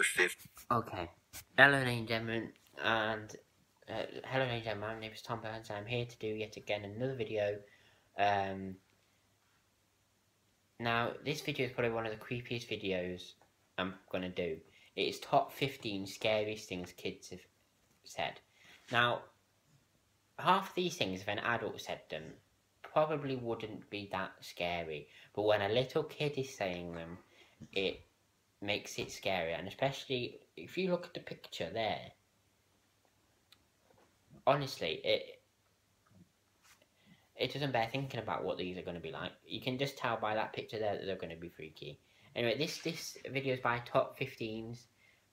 50. Okay. Hello, ladies and gentlemen, and hello, ladies and gentlemen. My name is Tom Burns, and I'm here to do yet again another video. Now, this video is probably one of the creepiest videos I'm gonna do. It is top 15 scariest things kids have said. Now, half of these things, if an adult said them, probably wouldn't be that scary. But when a little kid is saying them, it makes it scarier, and especially if you look at the picture there. Honestly, it doesn't bear thinking about what these are going to be like. You can just tell by that picture there that they're going to be freaky. Anyway, this video is by Top 15s,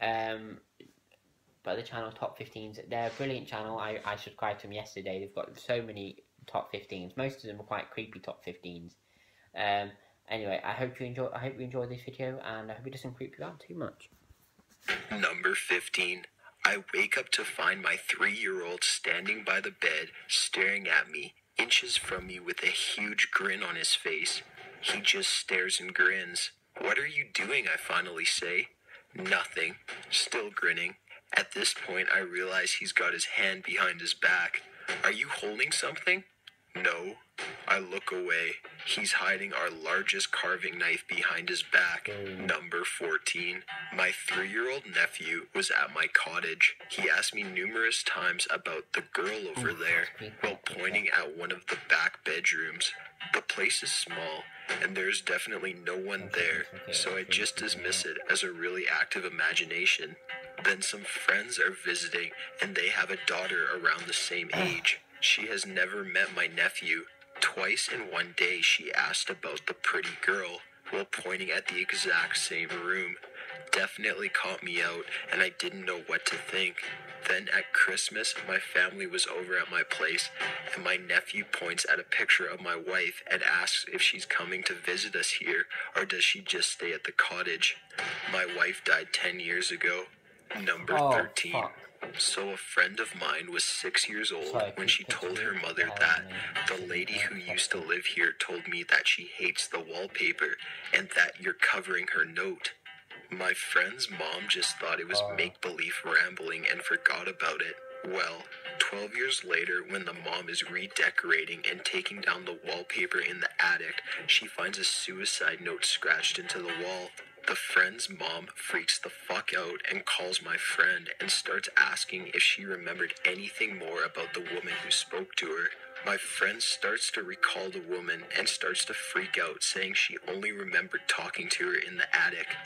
by the channel Top 15s. They're a brilliant channel. I subscribed to them yesterday. They've got so many Top 15s. Most of them are quite creepy Top 15s. Anyway, I hope you enjoy this video, and I hope it doesn't creep you out too much. Number 15. I wake up to find my 3-year-old standing by the bed, staring at me, inches from me with a huge grin on his face. He just stares and grins. "What are you doing?" I finally say. "Nothing." Still grinning. At this point, I realize he's got his hand behind his back. "Are you holding something?" "No." I look away. He's hiding our largest carving knife behind his back. Number 14. My 3-year-old nephew was at my cottage. He asked me numerous times about the girl over there, while pointing at one of the back bedrooms. The place is small, and there's definitely no one there, so I just dismiss it as a really active imagination. Then some friends are visiting, and they have a daughter around the same age. She has never met my nephew. Twice in one day she asked about the pretty girl, while pointing at the exact same room. Definitely caught me out, and I didn't know what to think. Then at Christmas, my family was over at my place, and my nephew points at a picture of my wife and asks if she's coming to visit us here, or does she just stay at the cottage. My wife died 10 years ago. Number 13. Fuck. So a friend of mine was 6 years old when she told her mother that the lady who used to live here told me that she hates the wallpaper and that you're covering her note. My friend's mom just thought it was make-believe rambling and forgot about it. Well, 12 years later, when the mom is redecorating and taking down the wallpaper in the attic, she finds a suicide note scratched into the wall. The friend's mom freaks the fuck out and calls my friend and starts asking if she remembered anything more about the woman who spoke to her. My friend starts to recall the woman and starts to freak out, saying she only remembered talking to her in the attic.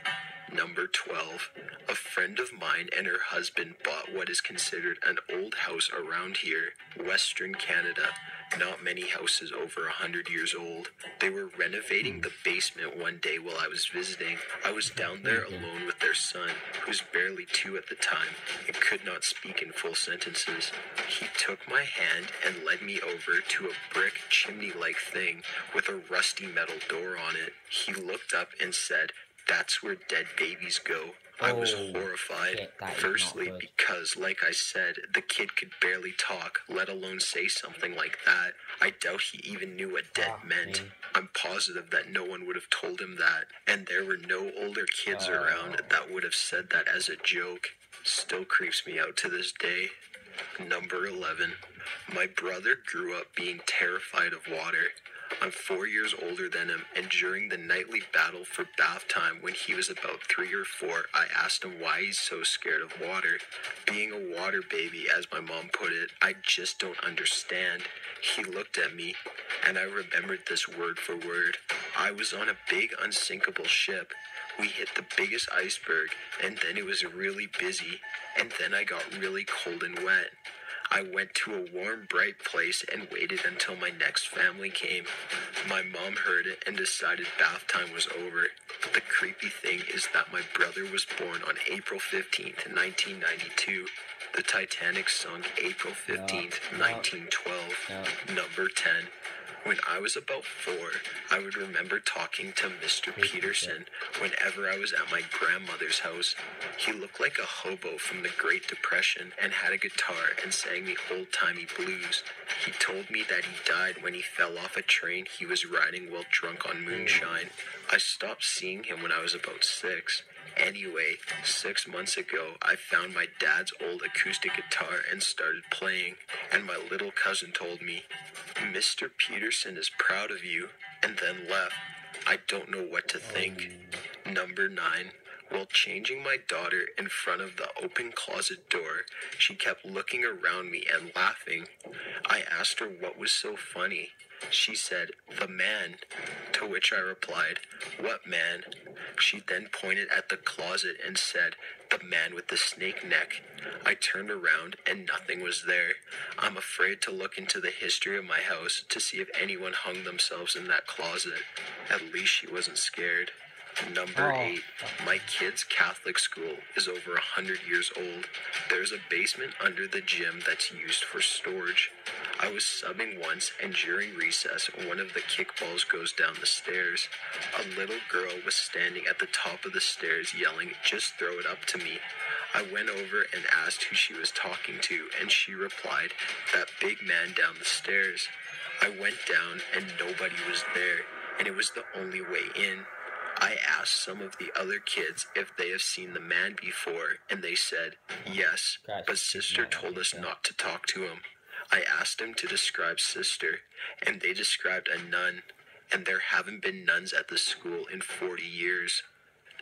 Number 12. A friend of mine and her husband bought what is considered an old house around here, Western Canada. Not many houses over 100 years old. They were renovating the basement one day while I was visiting. I was down there alone with their son, who's barely 2 at the time, and could not speak in full sentences. He took my hand and led me over to a brick chimney-like thing with a rusty metal door on it. He looked up and said, "That's where dead babies go." I was horrified, firstly because, like I said, the kid could barely talk, let alone say something like that. I doubt he even knew what dead meant. I'm positive that no one would have told him that, and there were no older kids around that would have said that as a joke. Still creeps me out to this day. Number 11. My brother grew up being terrified of water. I'm 4 years older than him, and during the nightly battle for bath time when he was about 3 or 4, I asked him why he's so scared of water. Being a water baby, as my mom put it, I just don't understand. He looked at me, and I remembered this word for word. I was on a big unsinkable ship. We hit the biggest iceberg, and then it was really busy, and then I got really cold and wet. I went to a warm, bright place and waited until my next family came. My mom heard it and decided bath time was over. The creepy thing is that my brother was born on April 15th, 1992. The Titanic sunk April 15th, 1912. Number 10. When I was about 4, I would remember talking to Mr. Peterson whenever I was at my grandmother's house. He looked like a hobo from the Great Depression and had a guitar and sang the old-timey blues. He told me that he died when he fell off a train he was riding while drunk on moonshine. I stopped seeing him when I was about 6. Anyway, 6 months ago, I found my dad's old acoustic guitar and started playing, and my little cousin told me, "Mr. Peterson is proud of you," and then left. I don't know what to think. Number 9. While changing my daughter in front of the open closet door, she kept looking around me and laughing. I asked her what was so funny. She said, "The man," to which I replied, "What man?" She then pointed at the closet and said, "The man with the snake neck." I turned around and nothing was there. I'm afraid to look into the history of my house to see if anyone hung themselves in that closet. At least she wasn't scared. Number 8. My kid's Catholic school is over 100 years old. There's a basement under the gym that's used for storage. I was subbing once, and during recess, one of the kickballs goes down the stairs. A little girl was standing at the top of the stairs yelling, "Just throw it up to me." I went over and asked who she was talking to, and she replied, "That big man down the stairs." I went down, and nobody was there, and it was the only way in. I asked some of the other kids if they have seen the man before, and they said, "Yes, but sister told us not to talk to him." I asked them to describe sister, and they described a nun, and there haven't been nuns at the school in 40 years.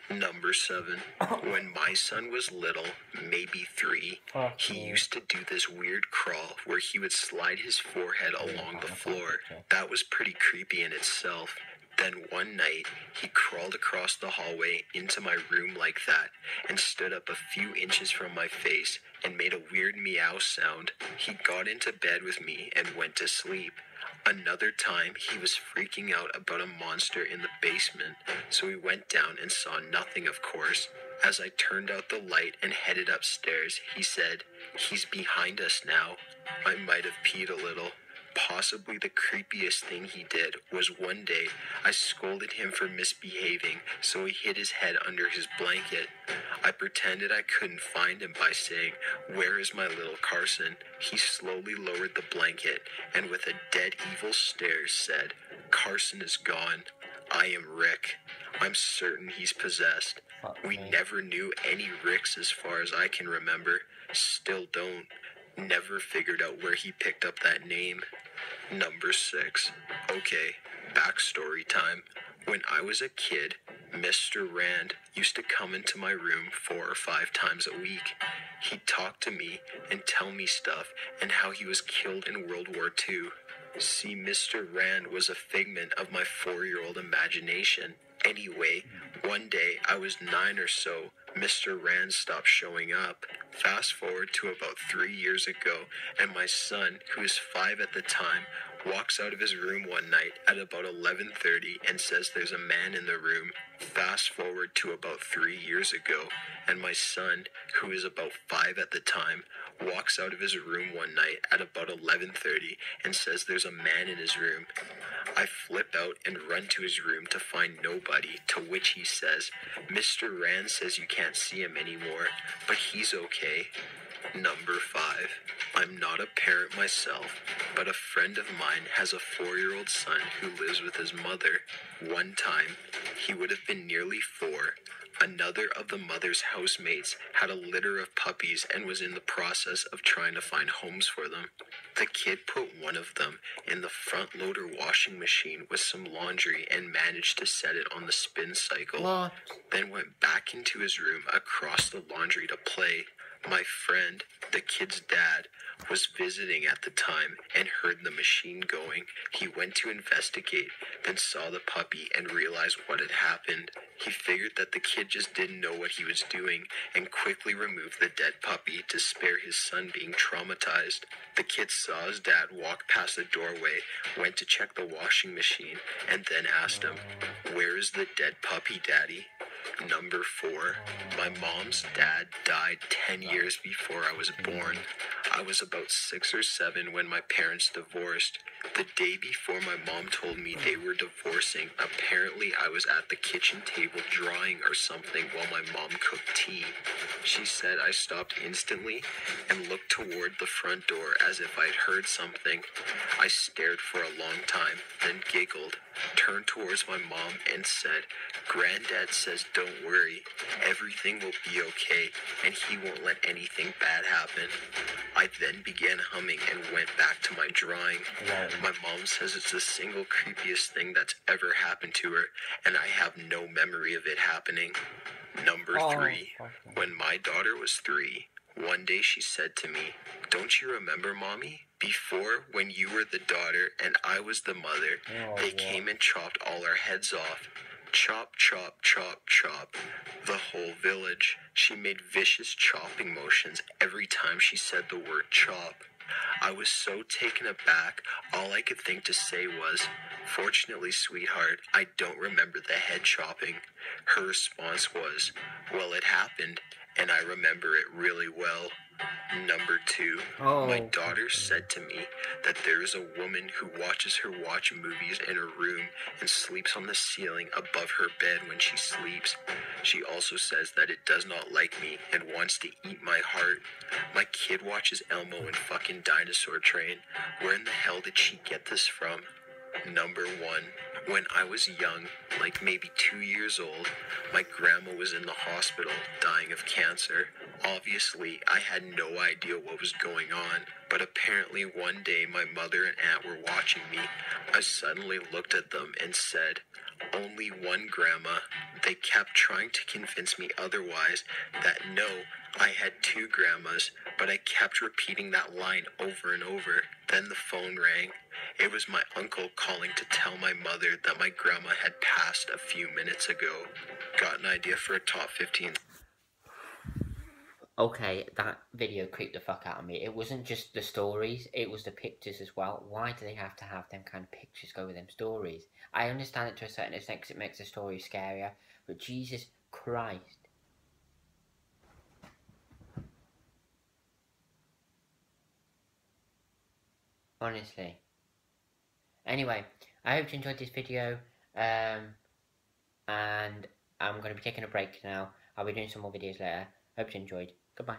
Number 7. When my son was little, maybe 3, he used to do this weird crawl where he would slide his forehead along the floor. That was pretty creepy in itself. Then one night, he crawled across the hallway into my room like that and stood up a few inches from my face and made a weird meow sound. He got into bed with me and went to sleep. Another time, he was freaking out about a monster in the basement, so we went down and saw nothing, of course. As I turned out the light and headed upstairs, he said, "He's behind us now." I might have peed a little. Possibly the creepiest thing he did was one day I scolded him for misbehaving, so he hid his head under his blanket. I pretended I couldn't find him by saying, "Where is my little Carson?" He slowly lowered the blanket and with a dead evil stare said, "Carson is gone. I am Rick. I'm certain he's possessed." We never knew any Ricks as far as I can remember. Still don't. Never figured out where he picked up that name. Number 6. Okay, backstory time. When I was a kid, Mr. Rand used to come into my room 4 or 5 times a week. He'd talk to me and tell me stuff and how he was killed in World War II. See, Mr. Rand was a figment of my 4-year-old imagination. Anyway, one day I was 9 or so. Mr. Rand stopped showing up. Fast forward to about 3 years ago, and my son, who is 5 at the time, walks out of his room one night at about 11:30 and says there's a man in the room. Fast forward to about 3 years ago, and my son, who is about 5 at the time, walks out of his room one night at about 11:30 and says there's a man in his room. I flip out and run to his room to find nobody, to which he says, "Mr. Rand says you can't see him anymore, but he's okay." Number 5. I'm not a parent myself, but a friend of mine has a 4-year-old son who lives with his mother. One time, he would have been nearly 4. Another of the mother's housemates had a litter of puppies and was in the process of trying to find homes for them. The kid put one of them in the front loader washing machine with some laundry and managed to set it on the spin cycle. Then went back into his room across the laundry to play. My friend, the kid's dad, was visiting at the time and heard the machine going. He went to investigate, then saw the puppy and realized what had happened. He figured that the kid just didn't know what he was doing and quickly removed the dead puppy to spare his son being traumatized. The kid saw his dad walk past the doorway, went to check the washing machine, and then asked him, "Where is the dead puppy, Daddy?" Number 4. My mom's dad died 10 years before I was born. I was about 6 or 7 when my parents divorced. The day before my mom told me they were divorcing, apparently I was at the kitchen table drawing or something while my mom cooked tea. She said I stopped instantly and looked toward the front door as if I'd heard something. I stared for a long time, then giggled, turned towards my mom and said, Granddad says don't worry, everything will be okay, and he won't let anything bad happen. I then began humming and went back to my drawing. My mom says it's the single creepiest thing that's ever happened to her, and I have no memory of it happening. Number 3, when my daughter was 3, one day she said to me, "Don't you remember, Mommy? Before, when you were the daughter and I was the mother, they came and chopped all our heads off. Chop, chop, chop, chop. The whole village." She made vicious chopping motions every time she said the word chop. I was so taken aback, all I could think to say was, "Fortunately, sweetheart, I don't remember the head chopping." Her response was, "Well, it happened, and I remember it really well." Number 2, my daughter said to me that there is a woman who watches her watch movies in her room and sleeps on the ceiling above her bed when she sleeps. She also says that it does not like me and wants to eat my heart. My kid watches Elmo and fucking Dinosaur Train. Where in the hell did she get this from? Number 1, when I was young, like maybe 2 years old, my grandma was in the hospital dying of cancer. Obviously, I had no idea what was going on, but apparently one day my mother and aunt were watching me. I suddenly looked at them and said, "Only one, Grandma." They kept trying to convince me otherwise, that no, I had 2 grandmas, but I kept repeating that line over and over. Then the phone rang. It was my uncle calling to tell my mother that my grandma had passed a few minutes ago. Got an idea for a top 15? Okay, that video creeped the fuck out of me. It wasn't just the stories, it was the pictures as well. Why do they have to have them kind of pictures go with them stories? I understand it to a certain extent because it makes the story scarier, but Jesus Christ. Honestly. Anyway, I hope you enjoyed this video, and I'm going to be taking a break now. I'll be doing some more videos later. Hope you enjoyed. Goodbye.